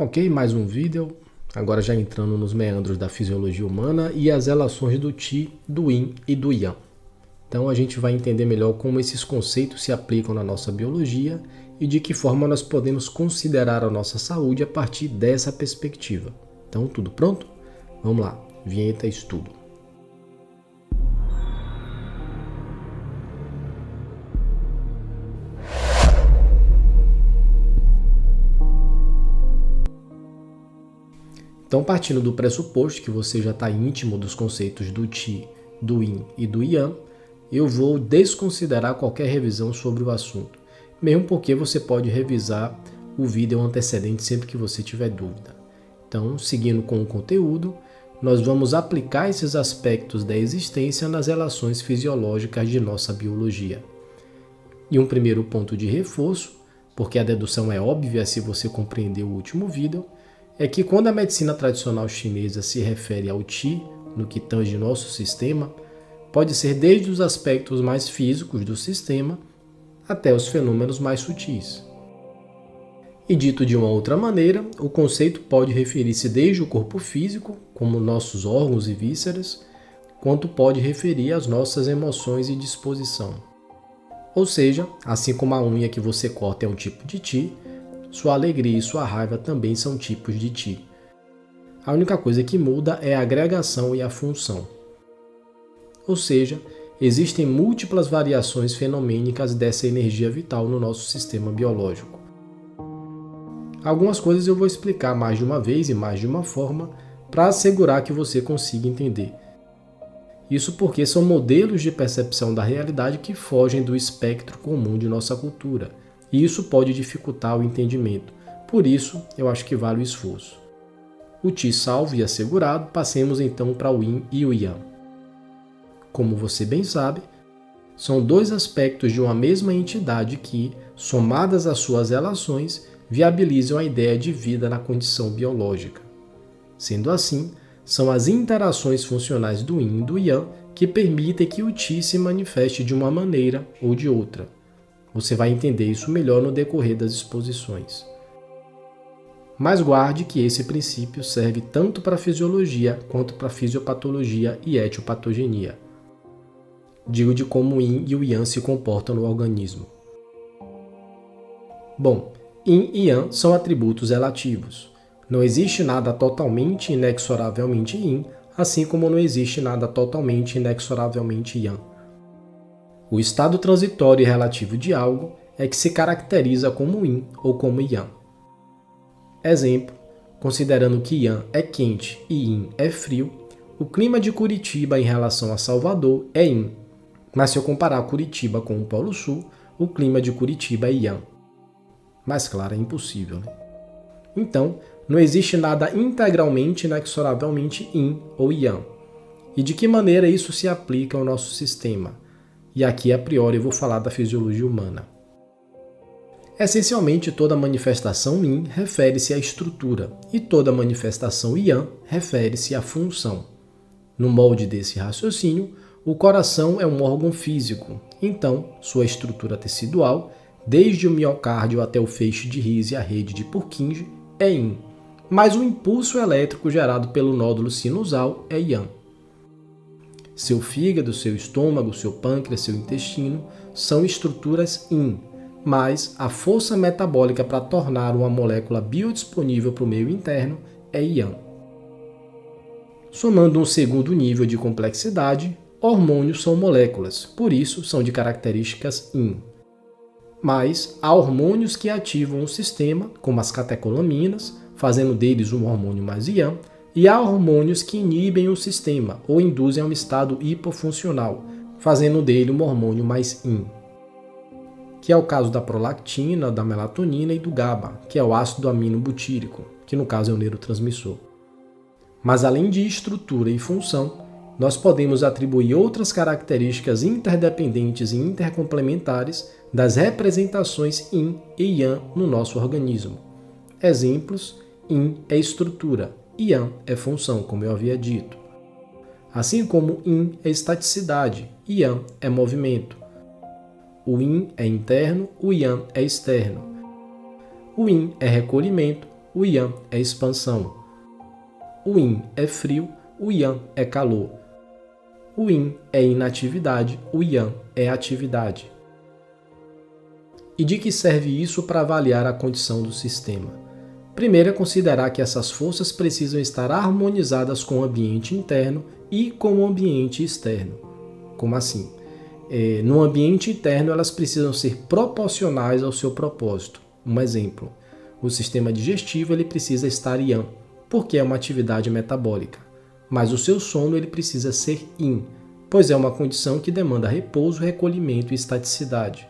Ok, mais um vídeo, agora já entrando nos meandros da fisiologia humana e as relações do Qi, do Yin e do Yang. Então a gente vai entender melhor como esses conceitos se aplicam na nossa biologia e de que forma nós podemos considerar a nossa saúde a partir dessa perspectiva. Então tudo pronto? Vamos lá, vinheta estudo. Então, partindo do pressuposto que você já está íntimo dos conceitos do Qi, do Yin e do Yang, eu vou desconsiderar qualquer revisão sobre o assunto, mesmo porque você pode revisar o vídeo antecedente sempre que você tiver dúvida. Então, seguindo com o conteúdo, nós vamos aplicar esses aspectos da existência nas relações fisiológicas de nossa biologia. E um primeiro ponto de reforço, porque a dedução é óbvia se você compreender o último vídeo, é que quando a medicina tradicional chinesa se refere ao Qi, no que tange nosso sistema, pode ser desde os aspectos mais físicos do sistema até os fenômenos mais sutis. E dito de uma outra maneira, o conceito pode referir-se desde o corpo físico, como nossos órgãos e vísceras, quanto pode referir às nossas emoções e disposição. Ou seja, assim como a unha que você corta é um tipo de Qi, sua alegria e sua raiva também são tipos de Qi. A única coisa que muda é a agregação e a função. Ou seja, existem múltiplas variações fenomênicas dessa energia vital no nosso sistema biológico. Algumas coisas eu vou explicar mais de uma vez e mais de uma forma para assegurar que você consiga entender. Isso porque são modelos de percepção da realidade que fogem do espectro comum de nossa cultura. E isso pode dificultar o entendimento. Por isso, eu acho que vale o esforço. O Qi salvo e assegurado, passemos então para o Yin e o Yang. Como você bem sabe, são dois aspectos de uma mesma entidade que, somadas às suas relações, viabilizam a ideia de vida na condição biológica. Sendo assim, são as interações funcionais do Yin e do Yang que permitem que o Qi se manifeste de uma maneira ou de outra. Você vai entender isso melhor no decorrer das exposições. Mas guarde que esse princípio serve tanto para a fisiologia quanto para a fisiopatologia e etiopatogenia. Digo de como o Yin e o Yang se comportam no organismo. Bom, Yin e Yang são atributos relativos. Não existe nada totalmente e inexoravelmente Yin, assim como não existe nada totalmente e inexoravelmente Yang. O estado transitório e relativo de algo é que se caracteriza como Yin ou como Yang. Exemplo, considerando que Yang é quente e Yin é frio, o clima de Curitiba em relação a Salvador é Yin, mas se eu comparar Curitiba com o Polo Sul, o clima de Curitiba é Yang. Mas claro, é impossível, né? Então, não existe nada integralmente e inexoravelmente Yin ou Yang. E de que maneira isso se aplica ao nosso sistema? E aqui, a priori, eu vou falar da fisiologia humana. Essencialmente, toda manifestação Yin refere-se à estrutura e toda manifestação Yang refere-se à função. No molde desse raciocínio, o coração é um órgão físico, então sua estrutura tecidual, desde o miocárdio até o feixe de His e a rede de Purkinje, é Yin, mas o impulso elétrico gerado pelo nódulo sinusal é Yang. Seu fígado, seu estômago, seu pâncreas, seu intestino são estruturas Yin, mas a força metabólica para tornar uma molécula biodisponível para o meio interno é Yang. Somando um segundo nível de complexidade, hormônios são moléculas, por isso são de características Yin. Mas há hormônios que ativam o sistema, como as catecolaminas, fazendo deles um hormônio mais Yang, e há hormônios que inibem o sistema ou induzem a um estado hipofuncional, fazendo dele um hormônio mais Yin, que é o caso da prolactina, da melatonina e do GABA, que é o ácido amino butírico, que no caso é o neurotransmissor. Mas além de estrutura e função, nós podemos atribuir outras características interdependentes e intercomplementares das representações Yin e Yang no nosso organismo. Exemplos: Yin é estrutura, Yang é função, como eu havia dito. Assim como Yin é estaticidade, Yang é movimento. O Yin é interno, o Yang é externo. O Yin é recolhimento, o Yang é expansão. O Yin é frio, o Yang é calor. O Yin é inatividade, o Yang é atividade. E de que serve isso para avaliar a condição do sistema? Primeiro é considerar que essas forças precisam estar harmonizadas com o ambiente interno e com o ambiente externo. Como assim? No ambiente interno, elas precisam ser proporcionais ao seu propósito. Um exemplo, o sistema digestivo ele precisa estar Yang, porque é uma atividade metabólica. Mas o seu sono ele precisa ser Yin, pois é uma condição que demanda repouso, recolhimento e estaticidade.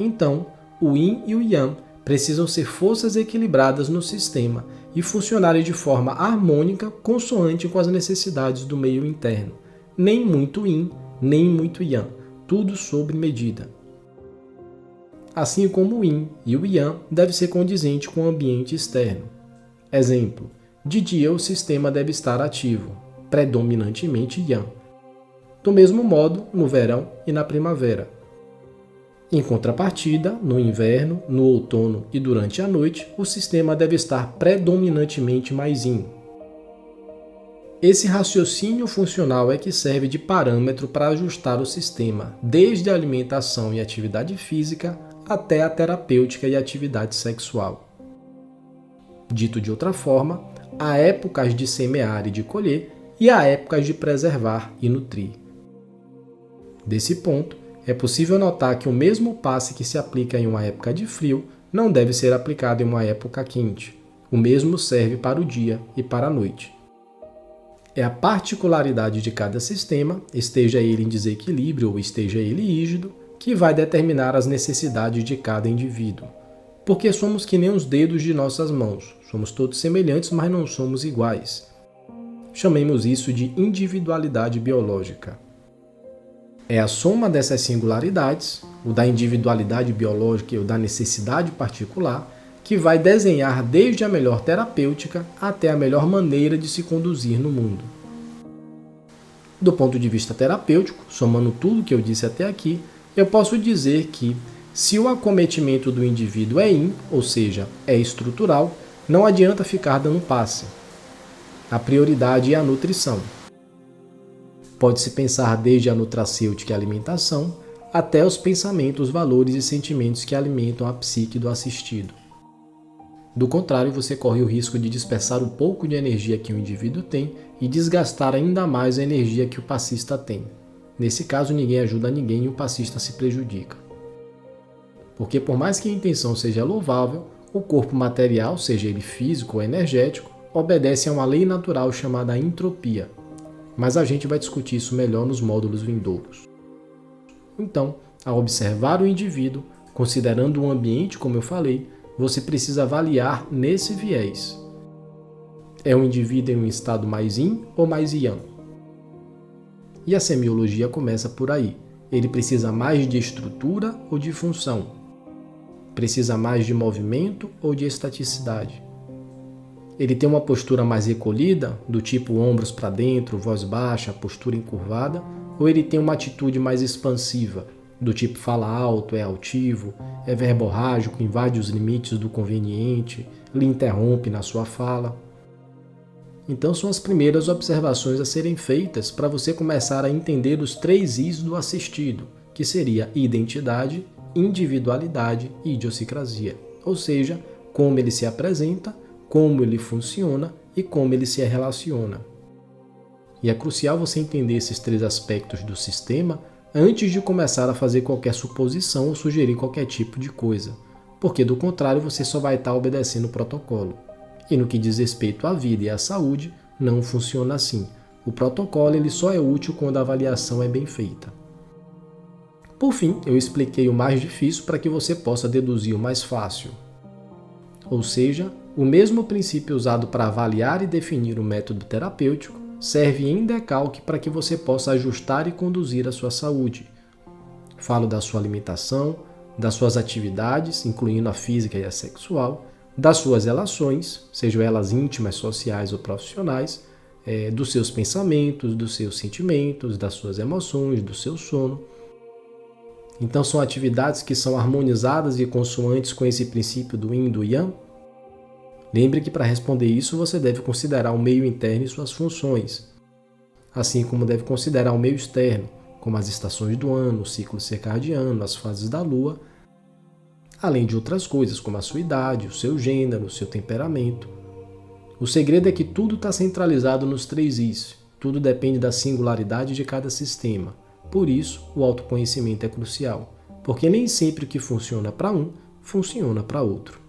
Então, o Yin e o Yang precisam ser forças equilibradas no sistema e funcionarem de forma harmônica, consoante com as necessidades do meio interno. Nem muito Yin, nem muito Yang, tudo sob medida. Assim como o Yin e o Yang deve ser condizente com o ambiente externo. Exemplo, de dia o sistema deve estar ativo, predominantemente Yang. Do mesmo modo, no verão e na primavera. Em contrapartida, no inverno, no outono e durante a noite, o sistema deve estar predominantemente mais Yin. Esse raciocínio funcional é que serve de parâmetro para ajustar o sistema, desde a alimentação e atividade física até a terapêutica e atividade sexual. Dito de outra forma, há épocas de semear e de colher e há épocas de preservar e nutrir. Desse ponto, é possível notar que o mesmo passe que se aplica em uma época de frio não deve ser aplicado em uma época quente. O mesmo serve para o dia e para a noite. É a particularidade de cada sistema, esteja ele em desequilíbrio ou esteja ele rígido, que vai determinar as necessidades de cada indivíduo. Porque somos que nem os dedos de nossas mãos. Somos todos semelhantes, mas não somos iguais. Chamemos isso de individualidade biológica. É a soma dessas singularidades, o da individualidade biológica e o da necessidade particular, que vai desenhar desde a melhor terapêutica até a melhor maneira de se conduzir no mundo. Do ponto de vista terapêutico, somando tudo que eu disse até aqui, eu posso dizer que, se o acometimento do indivíduo é Yin, ou seja, é estrutural, não adianta ficar dando passe. A prioridade é a nutrição. Pode-se pensar desde a nutracêutica e a alimentação, até os pensamentos, valores e sentimentos que alimentam a psique do assistido. Do contrário, você corre o risco de dispersar o pouco de energia que o indivíduo tem e desgastar ainda mais a energia que o passista tem. Nesse caso, ninguém ajuda ninguém e o passista se prejudica. Porque por mais que a intenção seja louvável, o corpo material, seja ele físico ou energético, obedece a uma lei natural chamada entropia. Mas a gente vai discutir isso melhor nos módulos vindouros. Então, ao observar o indivíduo, considerando o ambiente, como eu falei, você precisa avaliar nesse viés. É um indivíduo em um estado mais Yin ou mais Yang? E a semiologia começa por aí. Ele precisa mais de estrutura ou de função? Precisa mais de movimento ou de estaticidade? Ele tem uma postura mais recolhida, do tipo ombros para dentro, voz baixa, postura encurvada, ou ele tem uma atitude mais expansiva, do tipo fala alto, é altivo, é verborrágico, invade os limites do conveniente, lhe interrompe na sua fala? Então são as primeiras observações a serem feitas para você começar a entender os 3 Is do assistido, que seria identidade, individualidade e idiosincrasia, ou seja, como ele se apresenta, como ele funciona e como ele se relaciona. E é crucial você entender esses 3 aspectos do sistema antes de começar a fazer qualquer suposição ou sugerir qualquer tipo de coisa, porque do contrário você só vai estar obedecendo o protocolo. E no que diz respeito à vida e à saúde, não funciona assim. O protocolo ele só é útil quando a avaliação é bem feita. Por fim, eu expliquei o mais difícil para que você possa deduzir o mais fácil. Ou seja, o mesmo princípio usado para avaliar e definir o método terapêutico serve em decalque para que você possa ajustar e conduzir a sua saúde. Falo da sua alimentação, das suas atividades, incluindo a física e a sexual, das suas relações, sejam elas íntimas, sociais ou profissionais, dos seus pensamentos, dos seus sentimentos, das suas emoções, do seu sono. Então são atividades que são harmonizadas e consoantes com esse princípio do Yin e do Yang. Lembre que para responder isso você deve considerar o meio interno e suas funções, assim como deve considerar o meio externo, como as estações do ano, o ciclo circadiano, as fases da lua, além de outras coisas como a sua idade, o seu gênero, o seu temperamento. O segredo é que tudo está centralizado nos 3 Is, tudo depende da singularidade de cada sistema. Por isso, o autoconhecimento é crucial, porque nem sempre o que funciona para um, funciona para outro.